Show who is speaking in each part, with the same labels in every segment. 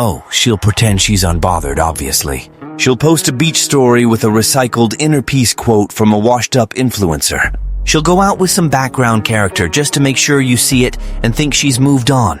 Speaker 1: Oh, she'll pretend she's unbothered, obviously. She'll post a beach story with a recycled inner peace quote from a washed-up influencer. She'll go out with some background character just to make sure you see it and think she's moved on.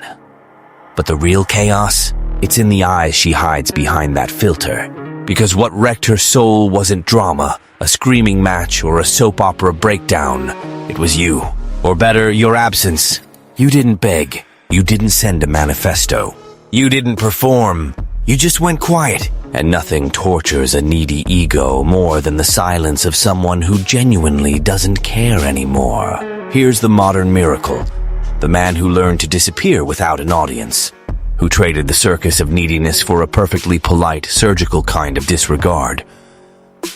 Speaker 1: But the real chaos? It's in the eyes she hides behind that filter. Because what wrecked her soul wasn't drama, a screaming match, or a soap opera breakdown. It was you. Or better, your absence. You didn't beg. You didn't send a manifesto. You didn't perform. You just went quiet. And nothing tortures a needy ego more than the silence of someone who genuinely doesn't care anymore. Here's the modern miracle. The man who learned to disappear without an audience. Who traded the circus of neediness for a perfectly polite, surgical kind of disregard.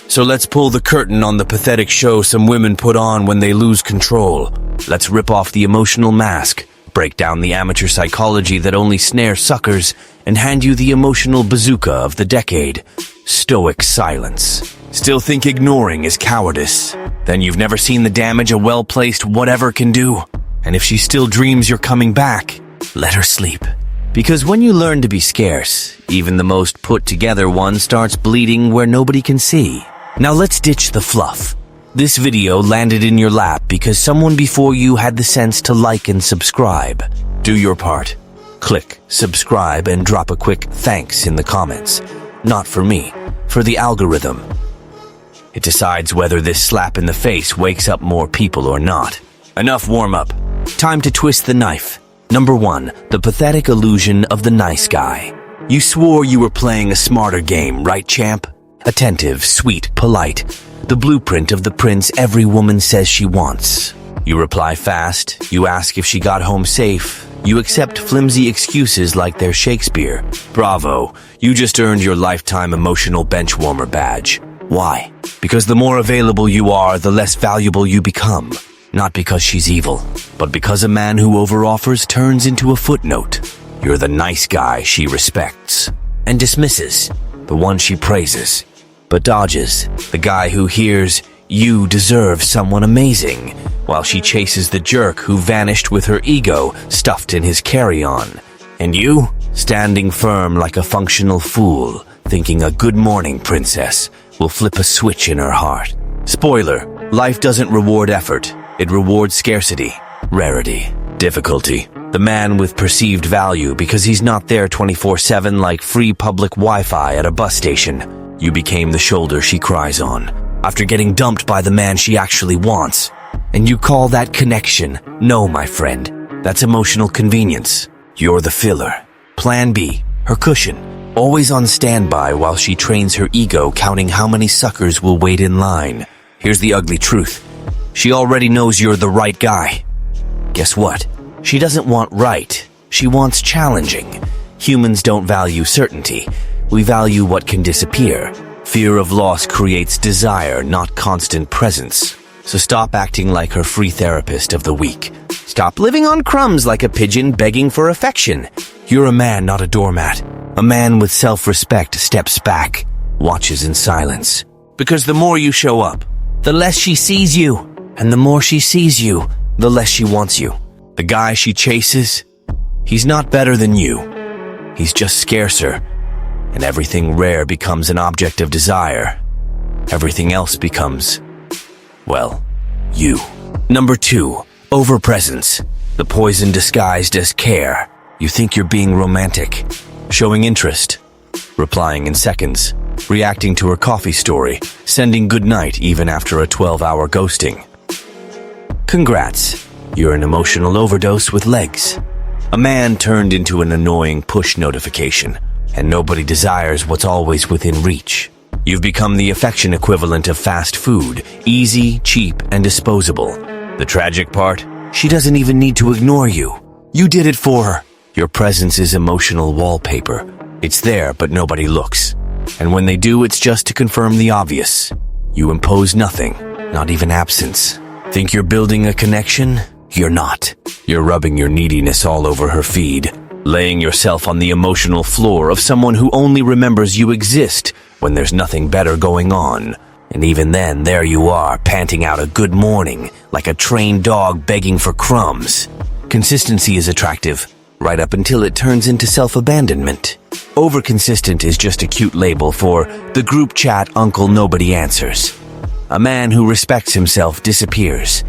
Speaker 1: So let's pull the curtain on the pathetic show some women put on when they lose control. Let's rip off the emotional mask, break down the amateur psychology that only snares suckers, and hand you the emotional bazooka of the decade. Stoic silence. Still think ignoring is cowardice? Then you've never seen the damage a well-placed whatever can do. And if she still dreams you're coming back, let her sleep. Because when you learn to be scarce, even the most put-together one starts bleeding where nobody can see. Now let's ditch the fluff. This video landed in your lap because someone before you had the sense to like and subscribe. Do your part. Click subscribe and drop a quick thanks in the comments. Not for me, for the algorithm. It decides whether this slap in the face wakes up more people or not. Enough warm-up. Time to twist the knife. Number 1, the pathetic illusion of the nice guy. You swore you were playing a smarter game, right, champ? Attentive, sweet, polite. The blueprint of the prince every woman says she wants. You reply fast. You ask if she got home safe. You accept flimsy excuses like they're Shakespeare. Bravo. You just earned your lifetime emotional benchwarmer badge. Why? Because the more available you are, the less valuable you become. Not because she's evil, but because a man who overoffers turns into a footnote. You're the nice guy she respects and dismisses, the one she praises, but dodges, the guy who hears, "You deserve someone amazing," while she chases the jerk who vanished with her ego stuffed in his carry-on. And you, standing firm like a functional fool, thinking a good morning princess will flip a switch in her heart. Spoiler, life doesn't reward effort. It rewards scarcity, rarity, difficulty. The man with perceived value because he's not there 24/7 like free public Wi-Fi at a bus station. You became the shoulder she cries on, after getting dumped by the man she actually wants. And you call that connection? No, my friend. That's emotional convenience. You're the filler. Plan B, her cushion. Always on standby while she trains her ego counting how many suckers will wait in line. Here's the ugly truth. She already knows you're the right guy. Guess what? She doesn't want right. She wants challenging. Humans don't value certainty. We value what can disappear. Fear of loss creates desire, not constant presence. So stop acting like her free therapist of the week. Stop living on crumbs like a pigeon begging for affection. You're a man, not a doormat. A man with self-respect steps back, watches in silence. Because the more you show up, the less she sees you. And the more she sees you, the less she wants you. The guy she chases, he's not better than you. He's just scarcer. And everything rare becomes an object of desire. Everything else becomes, well, you. Number 2, overpresence. The poison disguised as care. You think you're being romantic, showing interest, replying in seconds, reacting to her coffee story, sending goodnight even after a 12-hour ghosting. Congrats, you're an emotional overdose with legs. A man turned into an annoying push notification, and nobody desires what's always within reach. You've become the affection equivalent of fast food, easy, cheap, and disposable. The tragic part? She doesn't even need to ignore you. You did it for her. Your presence is emotional wallpaper. It's there, but nobody looks. And when they do, it's just to confirm the obvious. You impose nothing, not even absence. Think you're building a connection? You're not. You're rubbing your neediness all over her feed, laying yourself on the emotional floor of someone who only remembers you exist when there's nothing better going on. And even then, there you are, panting out a good morning, like a trained dog begging for crumbs. Consistency is attractive. right up until it turns into self-abandonment. Overconsistent is just a cute label for the group chat uncle nobody answers. A man who respects himself disappears.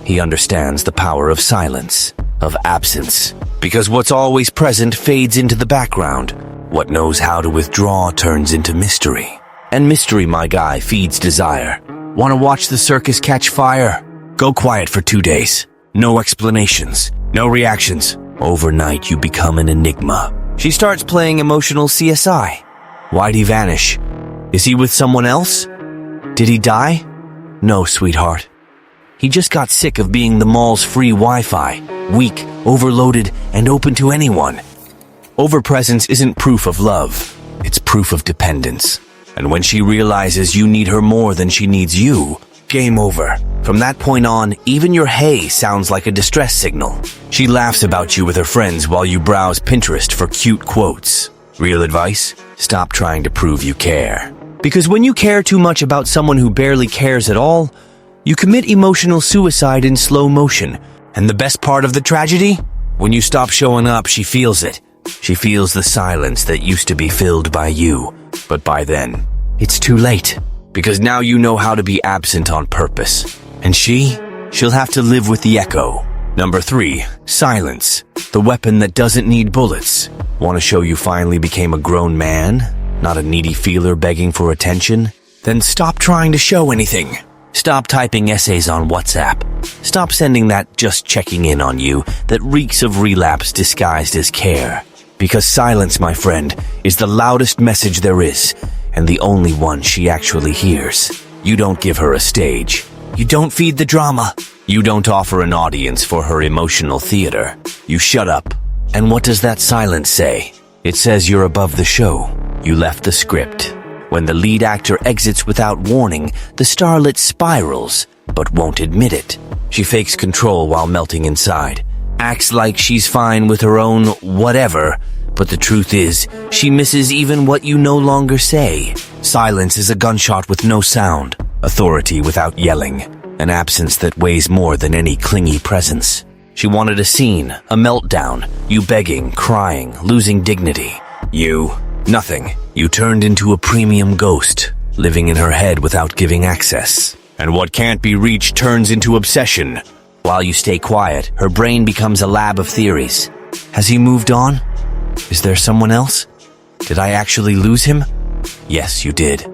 Speaker 1: He understands the power of silence, of absence, because what's always present fades into the background. What knows how to withdraw turns into mystery. And mystery, my guy, feeds desire. Want to watch the circus catch fire? Go quiet for 2 days. No explanations, no reactions. Overnight, you become an enigma. She starts playing emotional CSI. Why'd he vanish? Is he with someone else? Did he die? No, sweetheart. He just got sick of being the mall's free Wi-Fi, weak, overloaded, and open to anyone. Overpresence isn't proof of love. It's proof of dependence. And when she realizes you need her more than she needs you, game over. From that point on, even your hey sounds like a distress signal. She laughs about you with her friends while you browse Pinterest for cute quotes. Real advice? Stop trying to prove you care. Because when you care too much about someone who barely cares at all, you commit emotional suicide in slow motion. And the best part of the tragedy? When you stop showing up, she feels it. She feels the silence that used to be filled by you. But by then, it's too late. Because now you know how to be absent on purpose. And she'll have to live with the echo. Number 3, silence. The weapon that doesn't need bullets. Want to show you finally became a grown man? Not a needy feeler begging for attention? Then stop trying to show anything. Stop typing essays on WhatsApp. Stop sending that just checking in on you that reeks of relapse disguised as care. Because silence, my friend, is the loudest message there is, and the only one she actually hears. You don't give her a stage. You don't feed the drama. You don't offer an audience for her emotional theater. You shut up. And what does that silence say? It says you're above the show. You left the script. When the lead actor exits without warning, the starlet spirals, but won't admit it. She fakes control while melting inside. Acts like she's fine with her own whatever, but the truth is, she misses even what you no longer say. Silence is a gunshot with no sound, authority without yelling, an absence that weighs more than any clingy presence. She wanted a scene, a meltdown, you begging, crying, losing dignity. You, nothing. You turned into a premium ghost, living in her head without giving access. And what can't be reached turns into obsession. While you stay quiet, her brain becomes a lab of theories. Has he moved on? Is there someone else? Did I actually lose him? Yes, you did.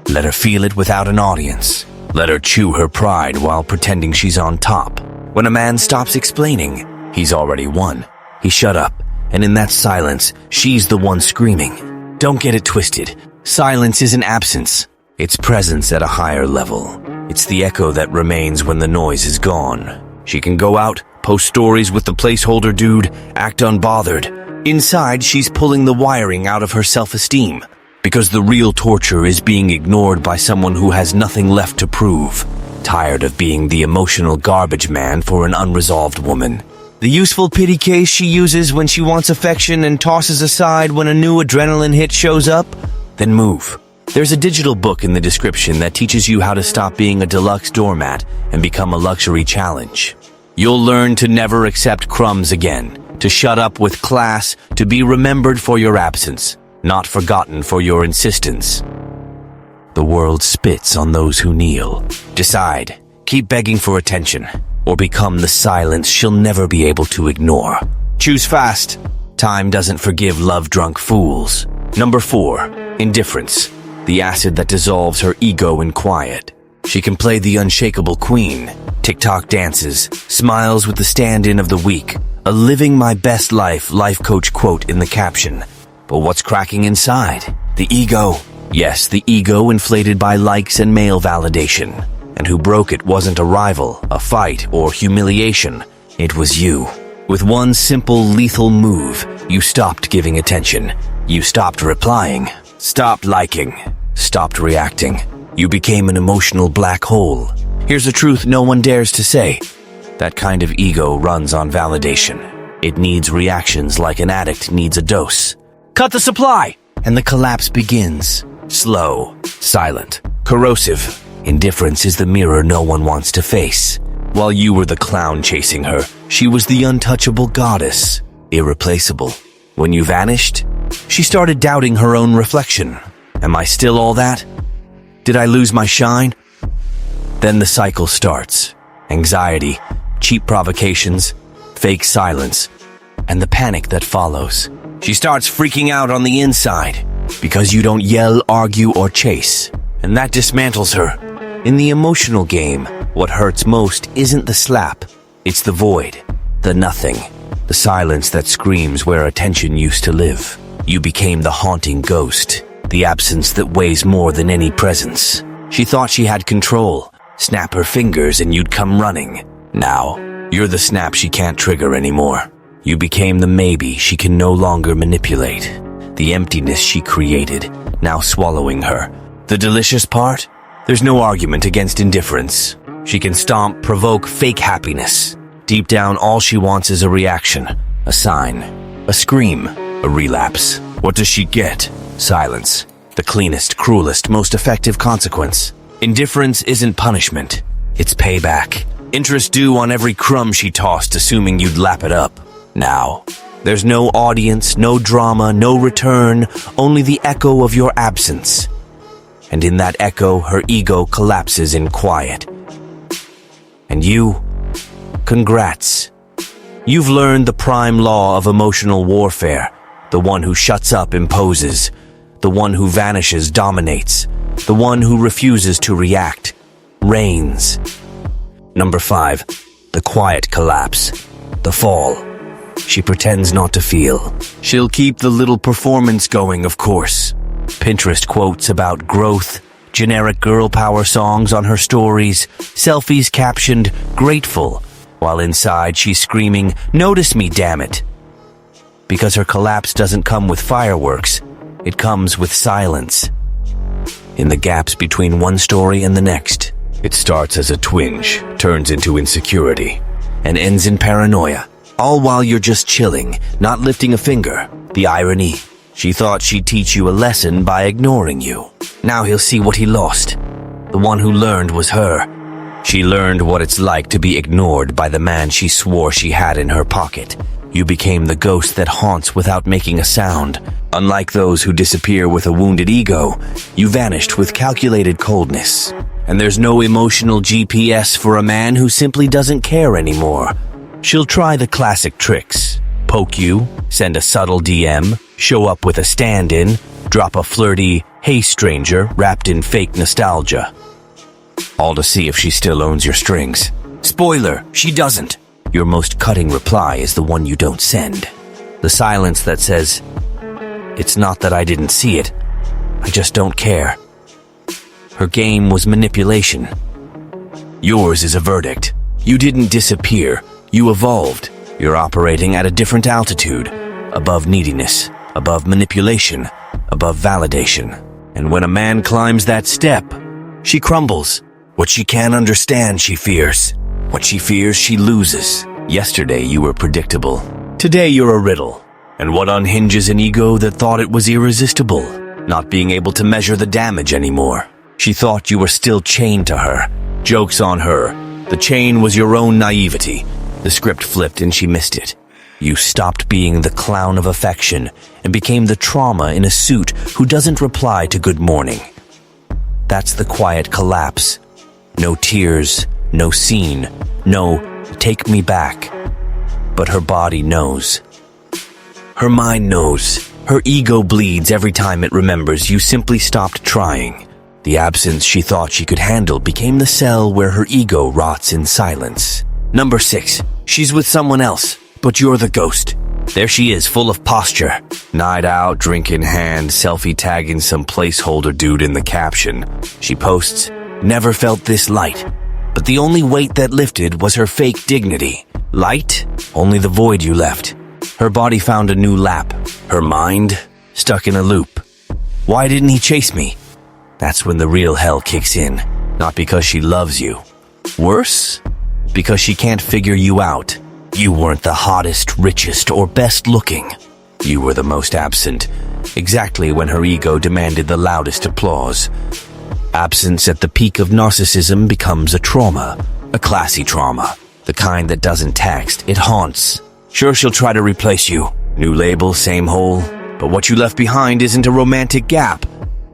Speaker 1: Let her feel it without an audience. Let her chew her pride while pretending she's on top. When a man stops explaining, he's already won. He shut up, and in that silence, she's the one screaming. Don't get it twisted. Silence isn't absence. It's presence at a higher level. It's the echo that remains when the noise is gone. She can go out, post stories with the placeholder dude, act unbothered. Inside, she's pulling the wiring out of her self-esteem. Because the real torture is being ignored by someone who has nothing left to prove. Tired of being the emotional garbage man for an unresolved woman. The useful pity case she uses when she wants affection and tosses aside when a new adrenaline hit shows up? Then move. There's a digital book in the description that teaches you how to stop being a deluxe doormat and become a luxury challenge. You'll learn to never accept crumbs again, to shut up with class, to be remembered for your absence, not forgotten for your insistence. The world spits on those who kneel. Decide, keep begging for attention, or become the silence she'll never be able to ignore. Choose fast. Time doesn't forgive love-drunk fools. Number 4, indifference. The acid that dissolves her ego in quiet. She can play the unshakable queen, TikTok dances, smiles with the stand-in of the week, a living my best life coach quote in the caption. But what's cracking inside? The ego. Yes, the ego inflated by likes and male validation. And who broke it wasn't a rival, a fight, or humiliation. It was you. With one simple lethal move, you stopped giving attention. You stopped replying. Stopped liking. Stopped reacting. You became an emotional black hole. Here's a truth no one dares to say. That kind of ego runs on validation. It needs reactions like an addict needs a dose. Cut the supply! And the collapse begins. Slow, silent, corrosive. Indifference is the mirror no one wants to face. While you were the clown chasing her, she was the untouchable goddess. irreplaceable. When you vanished, she started doubting her own reflection. Am I still all that? Did I lose my shine? Then the cycle starts. Anxiety, cheap provocations, fake silence, and the panic that follows. She starts freaking out on the inside because you don't yell, argue, or chase, and that dismantles her. In the emotional game, what hurts most isn't the slap, it's the void, the nothing, the silence that screams where attention used to live. You became the haunting ghost, the absence that weighs more than any presence. She thought she had control. Snap her fingers and you'd come running. Now, you're the snap she can't trigger anymore. You became the maybe she can no longer manipulate. The emptiness she created, now swallowing her. The delicious part? There's no argument against indifference. She can stomp, provoke fake happiness. Deep down, all she wants is a reaction, a sign, a scream, a relapse. What does she get? Silence. The cleanest, cruelest, most effective consequence. Indifference isn't punishment. It's payback. Interest due on every crumb she tossed, assuming you'd lap it up. Now, there's no audience, no drama, no return, only the echo of your absence. And in that echo, her ego collapses in quiet. And you? Congrats. You've learned the prime law of emotional warfare. The one who shuts up imposes. The one who vanishes dominates. The one who refuses to react reigns. Number 5. The quiet collapse. The fall. She pretends not to feel. She'll keep the little performance going, of course. Pinterest quotes about growth, generic girl power songs on her stories, selfies captioned, grateful, while inside she's screaming, notice me, damn it. Because her collapse doesn't come with fireworks, it comes with silence. In the gaps between one story and the next, it starts as a twinge, turns into insecurity, and ends in paranoia. All while you're just chilling, not lifting a finger. The irony. She thought she'd teach you a lesson by ignoring you. Now he'll see what he lost. The one who learned was her. She learned what it's like to be ignored by the man she swore she had in her pocket. You became the ghost that haunts without making a sound. Unlike those who disappear with a wounded ego, you vanished with calculated coldness. And there's no emotional GPS for a man who simply doesn't care anymore. She'll try the classic tricks. Poke you, send a subtle DM, show up with a stand-in, drop a flirty, hey stranger, wrapped in fake nostalgia. All to see if she still owns your strings. Spoiler, she doesn't. Your most cutting reply is the one you don't send. The silence that says, it's not that I didn't see it, I just don't care. Her game was manipulation. Yours is a verdict. You didn't disappear. You evolved. You're operating at a different altitude, above neediness, above manipulation, above validation. And when a man climbs that step, she crumbles. What she can't understand, she fears. What she fears, she loses. Yesterday you were predictable. Today you're a riddle. And what unhinges an ego that thought it was irresistible? Not being able to measure the damage anymore. She thought you were still chained to her. Joke's on her. The chain was your own naivety. The script flipped and she missed it. You stopped being the clown of affection and became the trauma in a suit who doesn't reply to good morning. That's the quiet collapse. No tears, no scene, no take me back. But her body knows. Her mind knows. Her ego bleeds every time it remembers you simply stopped trying. The absence she thought she could handle became the cell where her ego rots in silence. Number 6. She's with someone else, but you're the ghost. There she is, full of posture. Night out, drink in hand, selfie tagging some placeholder dude in the caption. She posts, never felt this light. But the only weight that lifted was her fake dignity. Light? Only the void you left. Her body found a new lap. Her mind? Stuck in a loop. Why didn't he chase me? That's when the real hell kicks in. Not because she loves you. Worse? Because she can't figure you out. You weren't the hottest, richest, or best looking. You were the most absent, exactly when her ego demanded the loudest applause. Absence at the peak of narcissism becomes a trauma, a classy trauma, the kind that doesn't text, it haunts. Sure, she'll try to replace you. New label, same hole. But what you left behind isn't a romantic gap.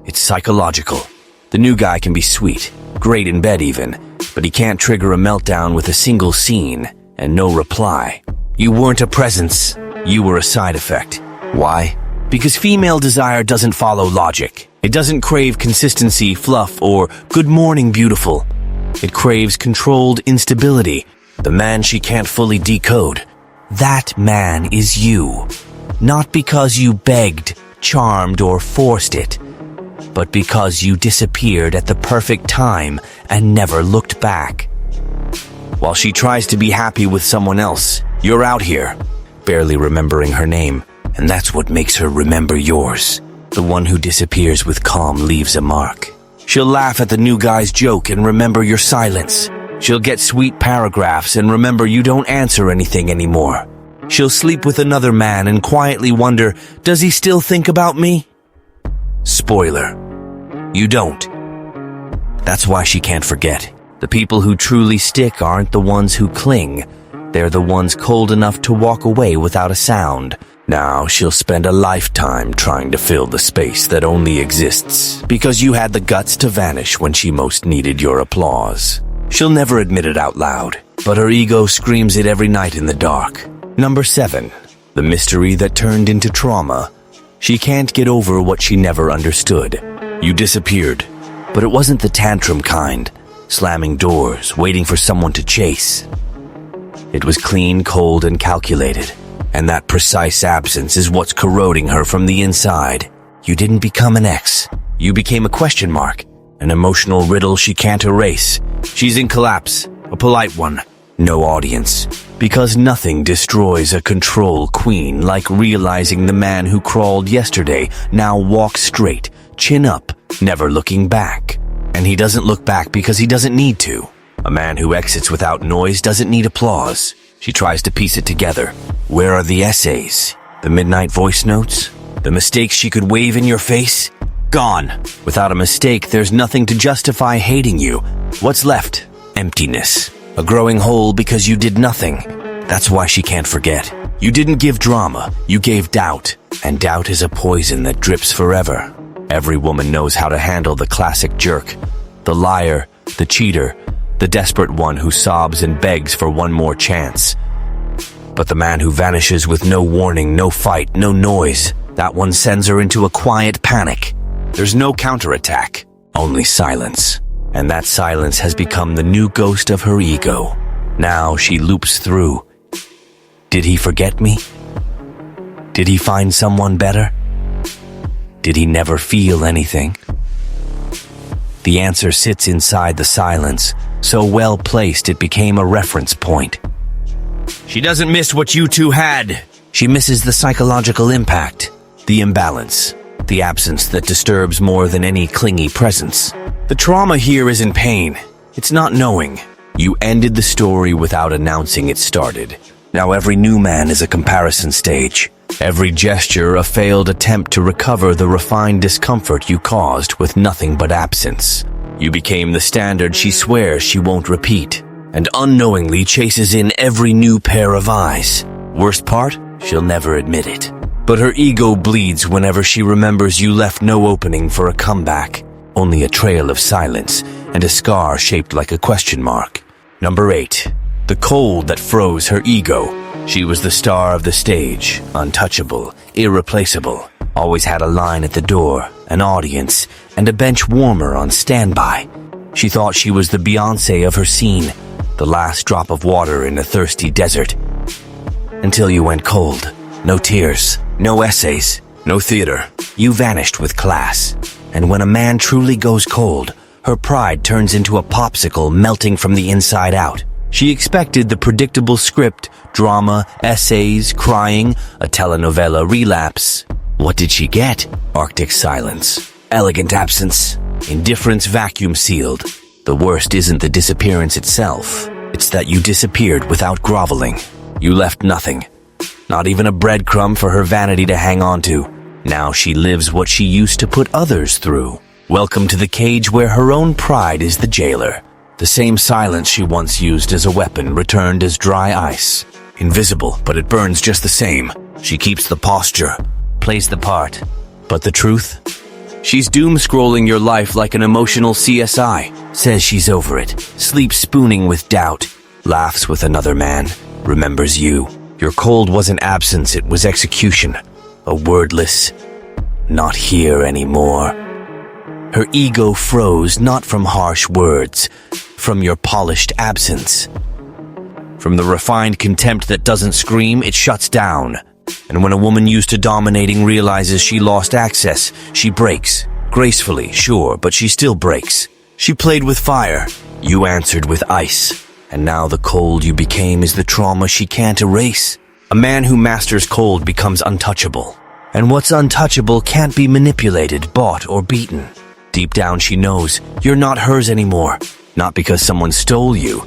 Speaker 1: It's psychological. The new guy can be sweet, great in bed even, but he can't trigger a meltdown with a single scene and no reply. You weren't a presence. You were a side effect. Why? Because female desire doesn't follow logic. It doesn't crave consistency, fluff, or good morning, beautiful. It craves controlled instability, the man she can't fully decode. That man is you. Not because you begged, charmed, or forced it, but because you disappeared at the perfect time and never looked back. While she tries to be happy with someone else, you're out here, barely remembering her name, and that's what makes her remember yours. The one who disappears with calm leaves a mark. She'll laugh at the new guy's joke and remember your silence. She'll get sweet paragraphs and remember you don't answer anything anymore. She'll sleep with another man and quietly wonder, does he still think about me? Spoiler. You don't. That's why she can't forget. The people who truly stick aren't the ones who cling. They're the ones cold enough to walk away without a sound. Now she'll spend a lifetime trying to fill the space that only exists because you had the guts to vanish when she most needed your applause. She'll never admit it out loud, but her ego screams it every night in the dark. Number 7. The mystery that turned into trauma. She can't get over what she never understood. You disappeared, but it wasn't the tantrum kind, slamming doors, waiting for someone to chase. It was clean, cold, and calculated, and that precise absence is what's corroding her from the inside. You didn't become an ex. You became a question mark, an emotional riddle she can't erase. She's in collapse, a polite one, no audience. Because nothing destroys a control queen like realizing the man who crawled yesterday now walks straight, chin up, never looking back. And he doesn't look back because he doesn't need to. A man who exits without noise doesn't need applause. She tries to piece it together. Where are the essays? The midnight voice notes? The mistakes she could wave in your face? Gone. Without a mistake, there's nothing to justify hating you. What's left? Emptiness. A growing hole because you did nothing. That's why she can't forget. You didn't give drama, you gave doubt. And doubt is a poison that drips forever. Every woman knows how to handle the classic jerk. The liar, the cheater, the desperate one who sobs and begs for one more chance. But the man who vanishes with no warning, no fight, no noise, that one sends her into a quiet panic. There's no counterattack, only silence. And that silence has become the new ghost of her ego. Now she loops through. Did he forget me? Did he find someone better? Did he never feel anything? The answer sits inside the silence, so well placed it became a reference point. She doesn't miss what you two had. She misses the psychological impact, the imbalance, the absence that disturbs more than any clingy presence. The trauma here isn't pain. It's not knowing. You ended the story without announcing it started. Now every new man is a comparison stage. Every gesture a failed attempt to recover the refined discomfort you caused with nothing but absence. You became the standard she swears she won't repeat, and unknowingly chases in every new pair of eyes. Worst part? She'll never admit it. But her ego bleeds whenever she remembers you left no opening for a comeback. Only a trail of silence and a scar shaped like a question mark. Number 8. The cold that froze her ego. She was the star of the stage, untouchable, irreplaceable. Always had a line at the door, an audience, and a bench warmer on standby. She thought she was the Beyoncé of her scene, the last drop of water in a thirsty desert. Until you went cold. No tears, no essays, no theater. You vanished with class. And when a man truly goes cold, her pride turns into a popsicle melting from the inside out. She expected the predictable script, drama, essays, crying, a telenovela relapse. What did she get? Arctic silence. Elegant absence. Indifference vacuum sealed. The worst isn't the disappearance itself. It's that you disappeared without groveling. You left nothing. Not even a breadcrumb for her vanity to hang on to. Now she lives what she used to put others through. Welcome to the cage where her own pride is the jailer. The same silence she once used as a weapon returned as dry ice. invisible, but it burns just the same. She keeps the posture, plays the part. But the truth? She's doom-scrolling your life like an emotional CSI. Says she's over it, sleeps spooning with doubt, laughs with another man, remembers you. Your cold wasn't absence, it was execution. A wordless, not here anymore. Her ego froze not from harsh words, from your polished absence. From the refined contempt that doesn't scream, it shuts down. And when a woman used to dominating realizes she lost access, she breaks. Gracefully, sure, but she still breaks. She played with fire. You answered with ice. And now the cold you became is the trauma she can't erase. A man who masters cold becomes untouchable. And what's untouchable can't be manipulated, bought, or beaten. Deep down she knows you're not hers anymore. Not because someone stole you,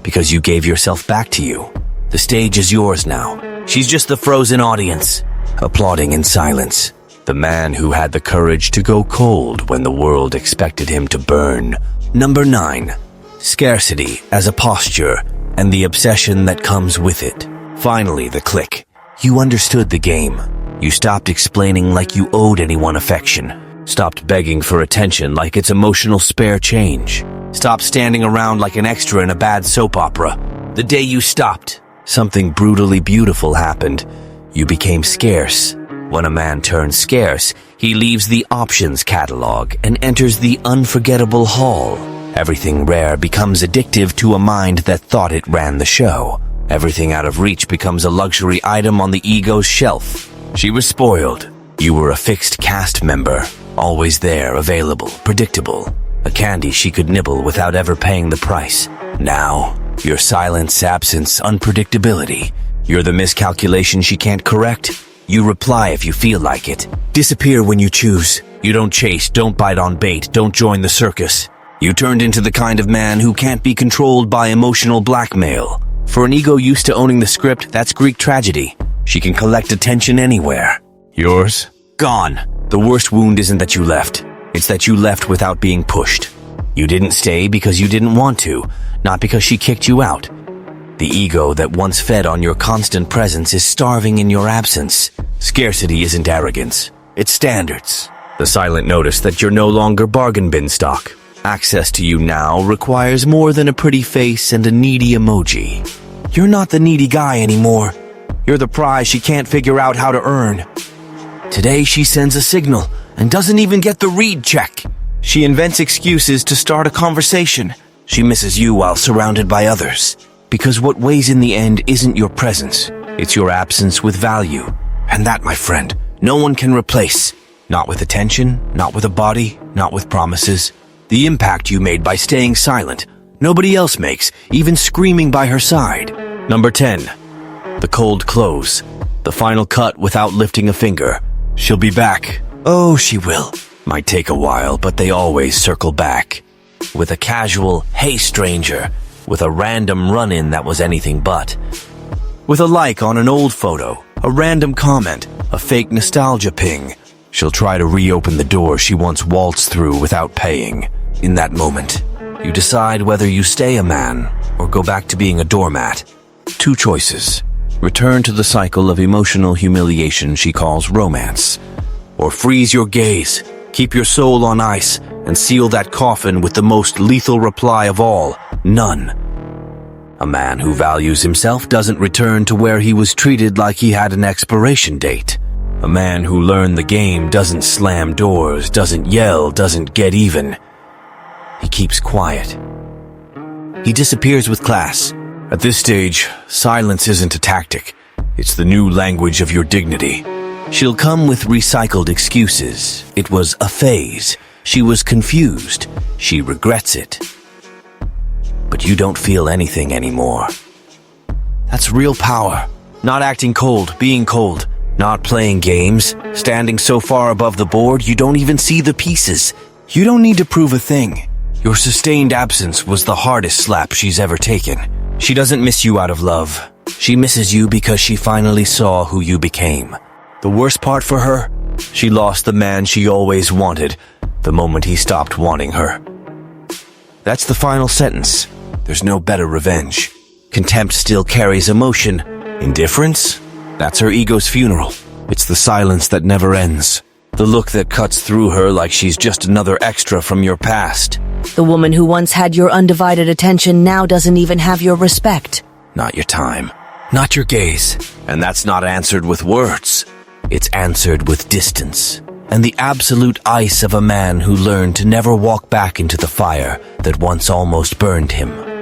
Speaker 1: because you gave yourself back to you. The stage is yours now. She's just the frozen audience, applauding in silence. The man who had the courage to go cold when the world expected him to burn. Number 9. Scarcity as a posture and the obsession that comes with it. Finally, the click. You understood the game. You stopped explaining like you owed anyone affection. Stopped begging for attention like it's emotional spare change. Stopped standing around like an extra in a bad soap opera. The day you stopped, something brutally beautiful happened. You became scarce. When a man turns scarce, he leaves the options catalog and enters the unforgettable hall. Everything rare becomes addictive to a mind that thought it ran the show. Everything out of reach becomes a luxury item on the ego's shelf. She was spoiled. You were a fixed cast member, always there, available, predictable. A candy she could nibble without ever paying the price. Now, your silence, absence, unpredictability. You're the miscalculation she can't correct. You reply if you feel like it. Disappear when you choose. You don't chase, don't bite on bait, don't join the circus. You turned into the kind of man who can't be controlled by emotional blackmail. For an ego used to owning the script, that's Greek tragedy. She can collect attention anywhere. Yours? Gone. The worst wound isn't that you left. It's that you left without being pushed. You didn't stay because you didn't want to, not because she kicked you out. The ego that once fed on your constant presence is starving in your absence. Scarcity isn't arrogance. It's standards. The silent notice that you're no longer bargain bin stock. Access to you now requires more than a pretty face and a needy emoji. You're not the needy guy anymore. You're the prize she can't figure out how to earn. Today she sends a signal and doesn't even get the read check. She invents excuses to start a conversation. She misses you while surrounded by others. Because what weighs in the end isn't your presence. It's your absence with value. And that, my friend, no one can replace. Not with attention, not with a body, not with promises. The impact you made by staying silent, nobody else makes, even screaming by her side. Number 10. The cold close. The final cut without lifting a finger. She'll be back. Oh, she will. Might take a while, but they always circle back. With a casual, hey stranger. With a random run-in that was anything but. With a like on an old photo. A random comment. A fake nostalgia ping. She'll try to reopen the door she once waltzed through without paying. In that moment, you decide whether you stay a man or go back to being a doormat. Two choices. Return to the cycle of emotional humiliation she calls romance. Or freeze your gaze, keep your soul on ice, and seal that coffin with the most lethal reply of all, none. A man who values himself doesn't return to where he was treated like he had an expiration date. A man who learned the game doesn't slam doors, doesn't yell, doesn't get even. He keeps quiet. He disappears with class. At this stage, silence isn't a tactic. It's the new language of your dignity. She'll come with recycled excuses. It was a phase. She was confused. She regrets it. But you don't feel anything anymore. That's real power. Not acting cold, being cold. Not playing games, standing so far above the board you don't even see the pieces. You don't need to prove a thing. Your sustained absence was the hardest slap she's ever taken. She doesn't miss you out of love. She misses you because she finally saw who you became. The worst part for her? She lost the man she always wanted the moment he stopped wanting her. That's the final sentence. There's no better revenge. Contempt still carries emotion, Indifference? That's her ego's funeral. It's the silence that never ends. The look that cuts through her like she's just another extra from your past.
Speaker 2: The woman who once had your undivided attention now doesn't even have your respect.
Speaker 1: Not your time. Not your gaze. And that's not answered with words. It's answered with distance. And the absolute ice of a man who learned to never walk back into the fire that once almost burned him.